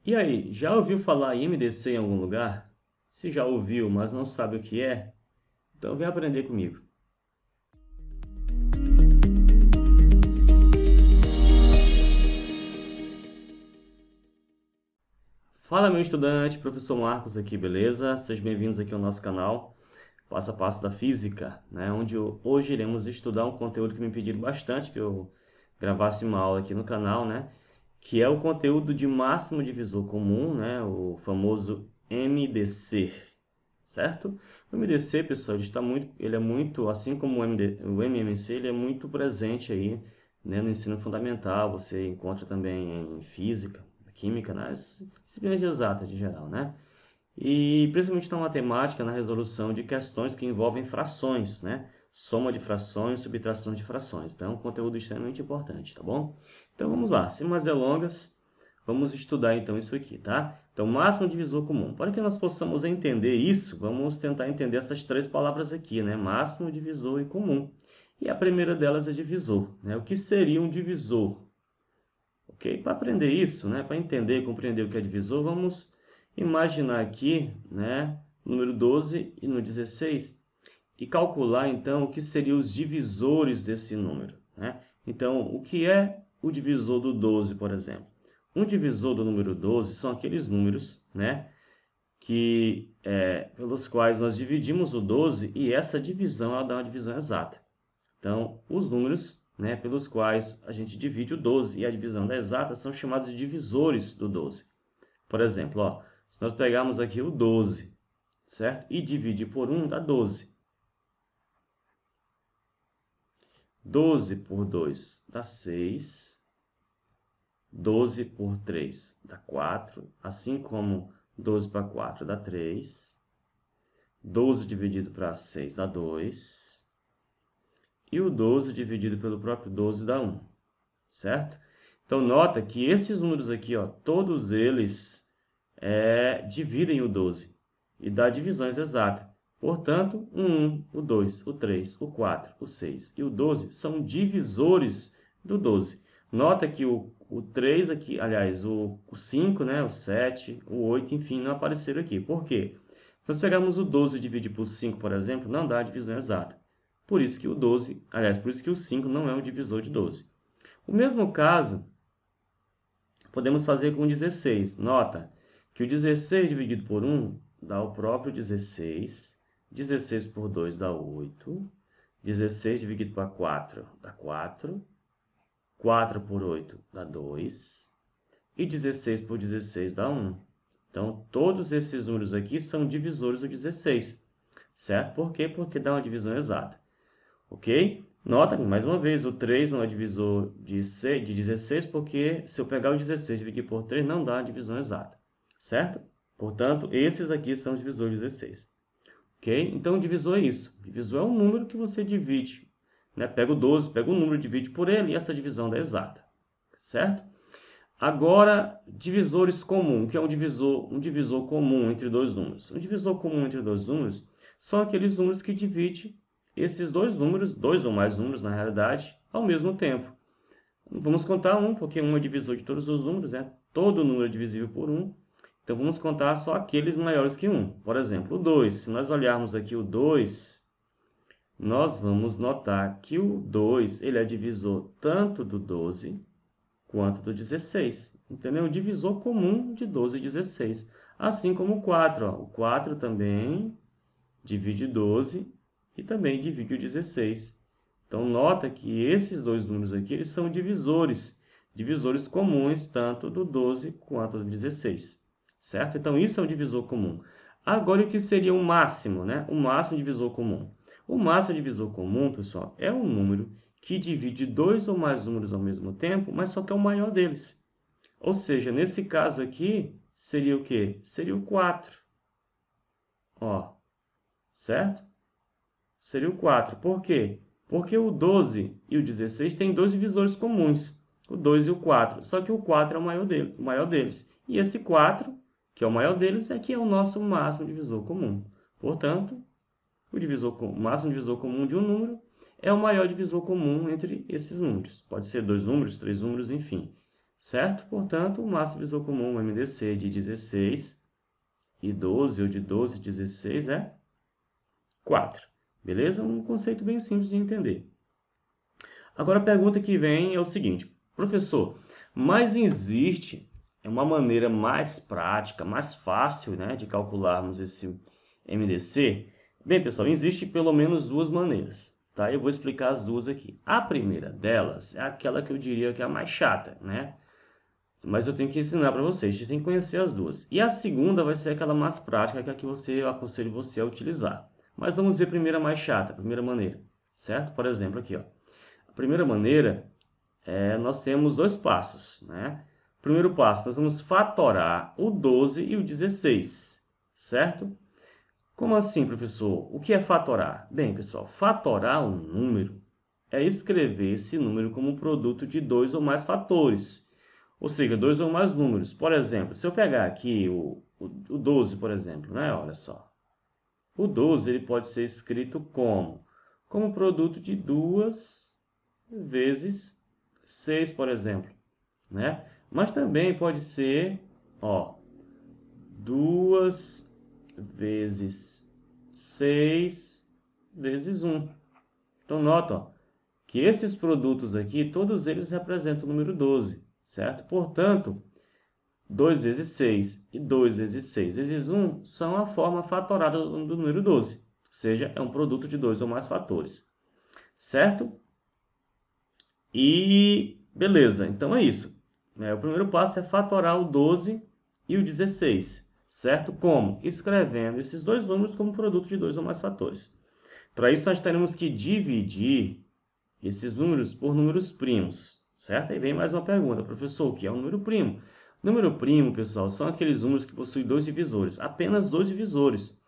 E aí, já ouviu falar em MDC em algum lugar? Se já ouviu, mas não sabe o que é, então vem aprender comigo. Fala, meu estudante, professor Marcos aqui, beleza? Sejam bem-vindos aqui ao nosso canal Passo a Passo da Física, né? Onde hoje iremos estudar um conteúdo que me pediram bastante que eu gravasse uma aula aqui no canal, né? Que é o conteúdo de máximo divisor comum, né? O famoso MDC, certo? O MDC, pessoal, ele é muito, assim como o MMC, ele é muito presente aí, né, no ensino fundamental. Você encontra também em física, química, nas disciplinas de exatas de geral, né? E principalmente na matemática, na resolução de questões que envolvem frações, né? Soma de frações, subtração de frações. Então, é um conteúdo extremamente importante, tá bom? Então, vamos lá. Sem mais delongas, vamos estudar então isso aqui, tá? Então, máximo divisor comum. Para que nós possamos entender isso, vamos tentar entender essas três palavras aqui, né? Máximo, divisor e comum. E a primeira delas é divisor, né? O que seria um divisor? Ok? Para aprender isso, né? Para entender e compreender o que é divisor, vamos imaginar aqui, né? O número 12 e no 16 e calcular então o que seriam os divisores desse número, né? Então, o que é o divisor do 12, por exemplo? Um divisor do número 12 são aqueles números, né, pelos quais nós dividimos o 12 e essa divisão ela dá uma divisão exata. Então, os números, né, pelos quais a gente divide o 12 e a divisão da exata são chamados de divisores do 12. Por exemplo, ó, se nós pegarmos aqui o 12, certo? E dividir por 1 dá 12. 12 por 2 dá 6. 12 por 3 dá 4. Assim como 12 para 4 dá 3. 12 dividido para 6 dá 2. E o 12 dividido pelo próprio 12 dá 1. Certo? Então, nota que esses números aqui, ó, todos eles dividem o 12 e dá divisões exatas. Portanto, o 1, o 2, o 3, o 4, o 6 e o 12 são divisores do 12. Nota que o 3 aqui, aliás, o 5, né, o 7, o 8, enfim, não apareceram aqui. Por quê? Se nós pegarmos o 12 e dividir por 5, por exemplo, não dá a divisão exata. Por isso que o 12, aliás, por isso que o 5 não é um divisor de 12. O mesmo caso podemos fazer com o 16. Nota que o 16 dividido por 1 dá o próprio 16. 16 por 2 dá 8. 16 dividido por 4 dá 4. 4 por 8 dá 2. E 16 por 16 dá 1. Então, todos esses números aqui são divisores do 16. Certo? Por quê? Porque dá uma divisão exata. Ok? Nota, mais uma vez, o 3 não é divisor de 16, porque se eu pegar o 16 e dividir por 3, não dá a divisão exata. Certo? Portanto, esses aqui são os divisores de 16. Ok? Então, o divisor é isso. O divisor é um número que você divide. Né? Pega o 12, pega o número, divide por ele e essa divisão dá exata. Certo? Agora, divisores comuns. O que é um divisor comum entre dois números? Um divisor comum entre dois números são aqueles números que dividem esses dois números, dois ou mais números, na realidade, ao mesmo tempo. Vamos contar um, porque um é divisor de todos os números, né? Todo número é divisível por 1. Então, vamos contar só aqueles maiores que 1. Por exemplo, o 2. Se nós olharmos aqui o 2, nós vamos notar que o 2 ele é divisor tanto do 12 quanto do 16. Entendeu? Um divisor comum de 12 e 16. Assim como o 4. Ó. O 4 também divide 12 e também divide o 16. Então, nota que esses dois números aqui eles são divisores comuns tanto do 12 quanto do 16. Certo? Então, isso é um divisor comum. Agora, o que seria o máximo, né? O máximo divisor comum. O máximo divisor comum, pessoal, é um número que divide dois ou mais números ao mesmo tempo, mas só que é o maior deles. Ou seja, nesse caso aqui, seria o quê? Seria o 4. Ó, certo? Seria o 4. Por quê? Porque o 12 e o 16 têm dois divisores comuns, o 2 e o 4. Só que o 4 é o maior deles. E esse 4, que é o maior deles, é que é o nosso máximo divisor comum. Portanto, o máximo divisor comum de um número é o maior divisor comum entre esses números. Pode ser dois números, três números, enfim. certo? Portanto, o máximo divisor comum, o MDC, de 16 e 12, ou de 12 e 16, é 4. Beleza? Um conceito bem simples de entender. Agora, a pergunta que vem é o seguinte: professor, mas existe uma maneira mais prática, mais fácil, né, de calcularmos esse MDC? Bem, pessoal, existe pelo menos duas maneiras, tá? Eu vou explicar as duas aqui. A primeira delas é aquela que eu diria que é a mais chata, né? Mas eu tenho que ensinar para vocês, vocês têm que conhecer as duas. E a segunda vai ser aquela mais prática, que é a que eu aconselho você a utilizar. Mas vamos ver a primeira mais chata, a primeira maneira, certo? Por exemplo, aqui, ó. A primeira maneira nós temos dois passos, né? Primeiro passo, nós vamos fatorar o 12 e o 16, certo? Como assim, professor? O que é fatorar? Bem, pessoal, fatorar um número é escrever esse número como um produto de dois ou mais fatores, ou seja, dois ou mais números. Por exemplo, se eu pegar aqui o 12, por exemplo, né? Olha só. O 12 ele pode ser escrito como produto de 2 vezes 6, por exemplo, né? Mas também pode ser, ó, 2 vezes 6 vezes 1. Então, nota, ó, que esses produtos aqui, todos eles representam o número 12, certo? Portanto, 2 vezes 6 e 2 vezes 6 vezes 1 são a forma fatorada do número 12, ou seja, é um produto de dois ou mais fatores, certo? E beleza, então é isso. O primeiro passo é fatorar o 12 e o 16, certo? Como? Escrevendo esses dois números como produto de dois ou mais fatores. Para isso, nós teremos que dividir esses números por números primos, certo? Aí vem mais uma pergunta, professor, o que é um número primo? Número primo, pessoal, são aqueles números que possuem dois divisores, apenas dois divisores.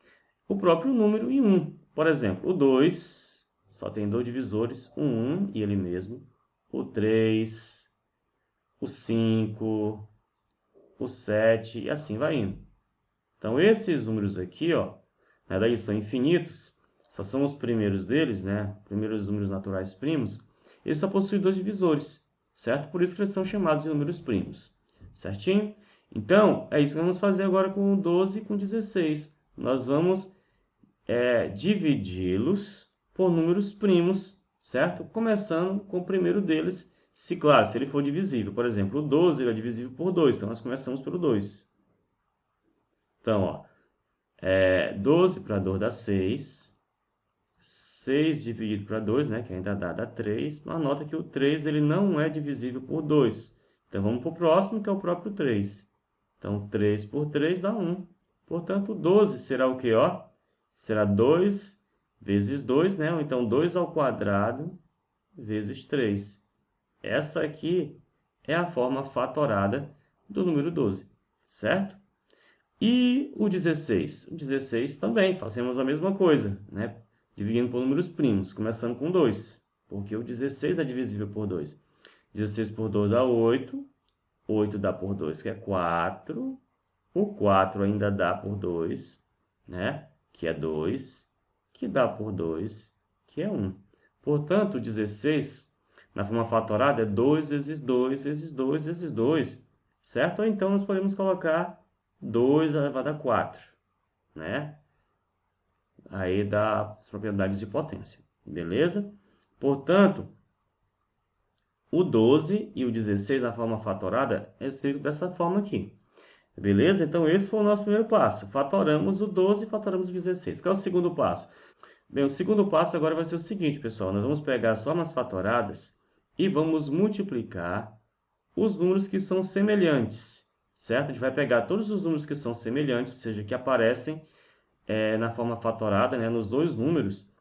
O próprio número e 1. Por exemplo, o 2 só tem dois divisores, o 1 e ele mesmo, o 3, o 5, o 7 e assim vai indo. Então, esses números aqui, ó, daí são infinitos, só são os primeiros deles, né? Primeiros números naturais primos, eles só possuem dois divisores, certo? Por isso que eles são chamados de números primos, certinho? Então, é isso que vamos fazer agora com o 12 e com o 16. Nós vamos dividi-los por números primos, certo? Começando com o primeiro deles, se claro, se ele for divisível. Por exemplo, o 12 ele é divisível por 2, então nós começamos pelo 2. Então, ó, 12 para 2 dá 6. 6 dividido para 2, né, que ainda dá 3. Mas nota que o 3 ele não é divisível por 2. Então, vamos para o próximo, que é o próprio 3. Então, 3 por 3 dá 1. Portanto, 12 será o quê? Ó? Será 2 vezes 2, né? Ou então 2 ao quadrado vezes 3. Essa aqui é a forma fatorada do número 12, certo? E o 16? O 16 também, fazemos a mesma coisa, né? Dividindo por números primos, começando com 2, porque o 16 é divisível por 2. 16 por 2 dá 8, 8 dá por 2, que é 4, o 4 ainda dá por 2, né? Que é 2, que dá por 2, que é 1. Portanto, o 16, na forma fatorada, é 2 vezes 2 vezes 2 vezes 2, certo? Ou então, nós podemos colocar 2 elevado a 4, né? Aí dá as propriedades de potência, beleza? Portanto, o 12 e o 16 na forma fatorada é escrito dessa forma aqui. Beleza? Então, esse foi o nosso primeiro passo. Fatoramos o 12 e fatoramos o 16. Qual é o segundo passo? Bem, o segundo passo agora vai ser o seguinte, pessoal. Nós vamos pegar as formas fatoradas e vamos multiplicar os números que são semelhantes, certo? A gente vai pegar todos os números que são semelhantes, ou seja, que aparecem na forma fatorada, né, nos dois números,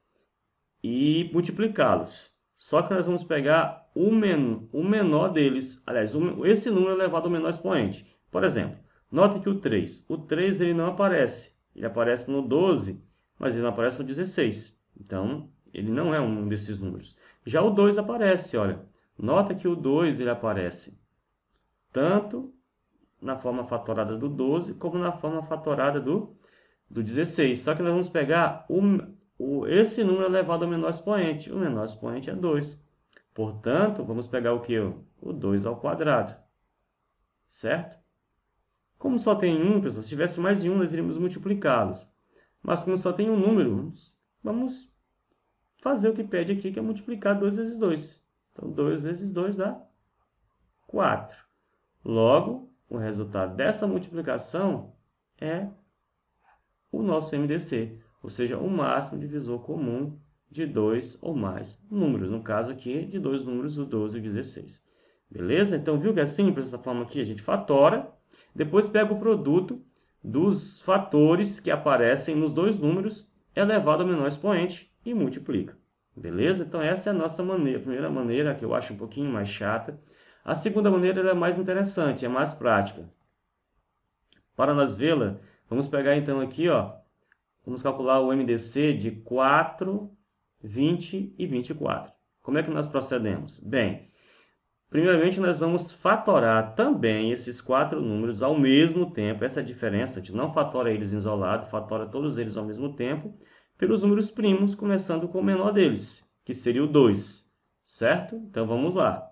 e multiplicá-los. Só que nós vamos pegar o menor deles. Aliás, esse número elevado ao menor expoente. Por exemplo, note que o 3. O 3 ele não aparece. Ele aparece no 12, mas ele não aparece no 16. Então, ele não é um desses números. Já o 2 aparece, olha. Nota que o 2 ele aparece tanto na forma fatorada do 12, como na forma fatorada do 16. Só que nós vamos pegar esse número elevado ao menor expoente. O menor expoente é 2. Portanto, vamos pegar o quê? O 2 ao quadrado. certo? Como só tem um, pessoal, se tivesse mais de um, nós iríamos multiplicá-los. Mas como só tem um número, vamos fazer o que pede aqui, que é multiplicar 2 vezes 2. Então, 2 vezes 2 dá 4. Logo, o resultado dessa multiplicação é o nosso MDC, ou seja, o máximo divisor comum de 2 ou mais números. No caso aqui, de 2 números, o 12 e o 16. Beleza? Então, viu que é simples essa forma aqui? A gente fatora, depois pega o produto dos fatores que aparecem nos dois números elevado ao menor expoente e multiplica. Beleza? Então, essa é a nossa maneira. A primeira maneira, que eu acho um pouquinho mais chata. A segunda maneira ela é mais interessante, é mais prática. Para nós vê-la, vamos pegar então aqui, ó, vamos calcular o MDC de 4, 20 e 24. Como é que nós procedemos? Bem, primeiramente nós vamos fatorar também esses 4 números ao mesmo tempo. Essa é a diferença, a gente não fatora eles isolados, fatora todos eles ao mesmo tempo, pelos números primos, começando com o menor deles, que seria o 2, certo? Então vamos lá.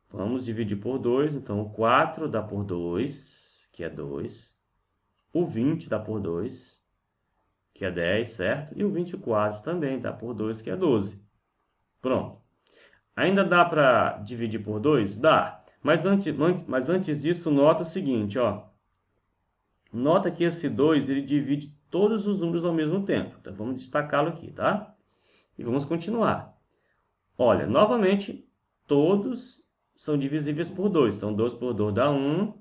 Vamos dividir por 2, então o 4 dá por 2, que é 2. O 20 dá por 2, que é 10, certo? E o 24 também dá por 2, que é 12. Pronto. Ainda dá para dividir por 2? Dá. Mas antes disso, nota o seguinte, ó. Nota que esse 2, ele divide todos os números ao mesmo tempo. Então, vamos destacá-lo aqui, tá? E vamos continuar. Olha, novamente, todos são divisíveis por 2. Então, 2 por 2 dá 1,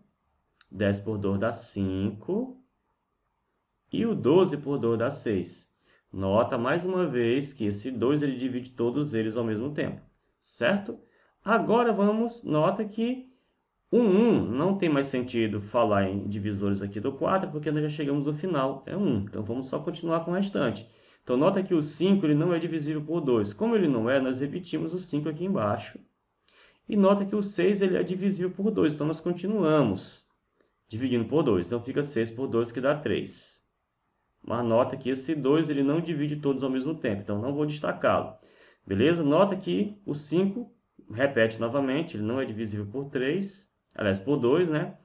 10 por 2 dá 5, e o 12 por 2 dá 6. Nota, mais uma vez, que esse 2 ele divide todos eles ao mesmo tempo, certo? Agora, nota que o 1 não tem mais sentido falar em divisores aqui do 4, porque nós já chegamos no final, é 1. Então, vamos só continuar com o restante. Então, nota que o 5 ele não é divisível por 2. Como ele não é, nós repetimos o 5 aqui embaixo. E nota que o 6 ele é divisível por 2. Então, nós continuamos dividindo por 2. Então, fica 6 por 2, que dá 3. Mas nota que esse 2 ele não divide todos ao mesmo tempo. Então, não vou destacá-lo. Beleza? Nota que o 5, repete novamente, ele não é divisível por 3. Aliás, por 2, né?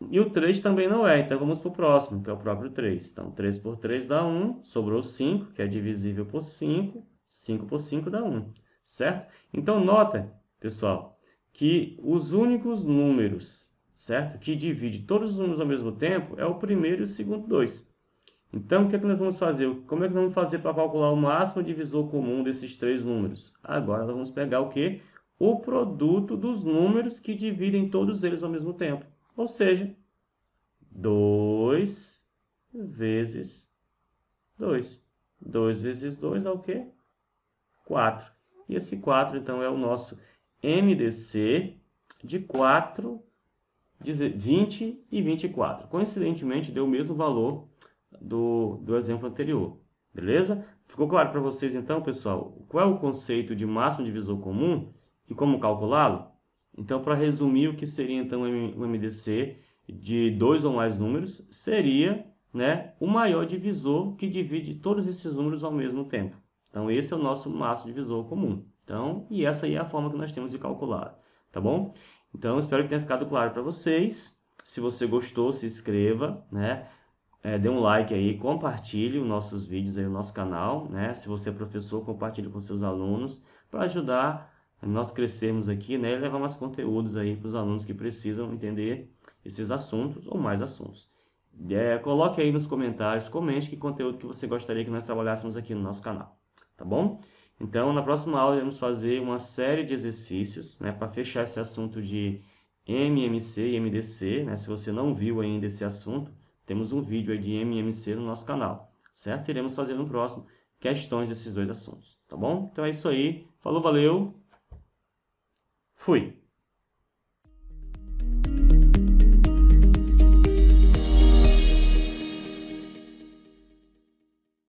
E o 3 também não é. Então, vamos para o próximo, que é o próprio 3. Então, 3 por 3 dá 1. Sobrou 5, que é divisível por 5. 5 por 5 dá 1. Certo? Então, nota, pessoal, que os únicos números, certo? Que dividem todos os números ao mesmo tempo é o primeiro e o segundo 2. Então, o que é que nós vamos fazer? Como é que nós vamos fazer para calcular o máximo divisor comum desses três números? Agora, nós vamos pegar o quê? O produto dos números que dividem todos eles ao mesmo tempo. Ou seja, 2 vezes 2. 2 vezes 2 dá o quê? 4. E esse 4, então, é o nosso MDC de 4, 20 e 24. Coincidentemente, deu o mesmo valor do exemplo anterior. Beleza? Ficou claro para vocês, então, pessoal, qual é o conceito de máximo divisor comum e como calculá-lo? Então, para resumir, o que seria, então, o MDC de 2 ou mais números seria, né, o maior divisor que divide todos esses números ao mesmo tempo. Então, esse é o nosso máximo divisor comum. Então, e essa aí é a forma que nós temos de calcular, tá bom? Então, espero que tenha ficado claro para vocês. Se você gostou, se inscreva, né? Dê um like aí, compartilhe os nossos vídeos aí no nosso canal, né? Se você é professor, compartilhe com seus alunos para ajudar nós crescermos aqui, né? E levar mais conteúdos aí para os alunos que precisam entender esses assuntos ou mais assuntos. Coloque aí nos comentários, comente que conteúdo que você gostaria que nós trabalhássemos aqui no nosso canal, tá bom? Então, na próxima aula, vamos fazer uma série de exercícios, né? Para fechar esse assunto de MMC e MDC, né? Se você não viu ainda esse assunto, temos um vídeo aí de MMC no nosso canal, certo? Iremos fazer no próximo questões desses dois assuntos, tá bom? Então é isso aí. Falou, valeu. Fui.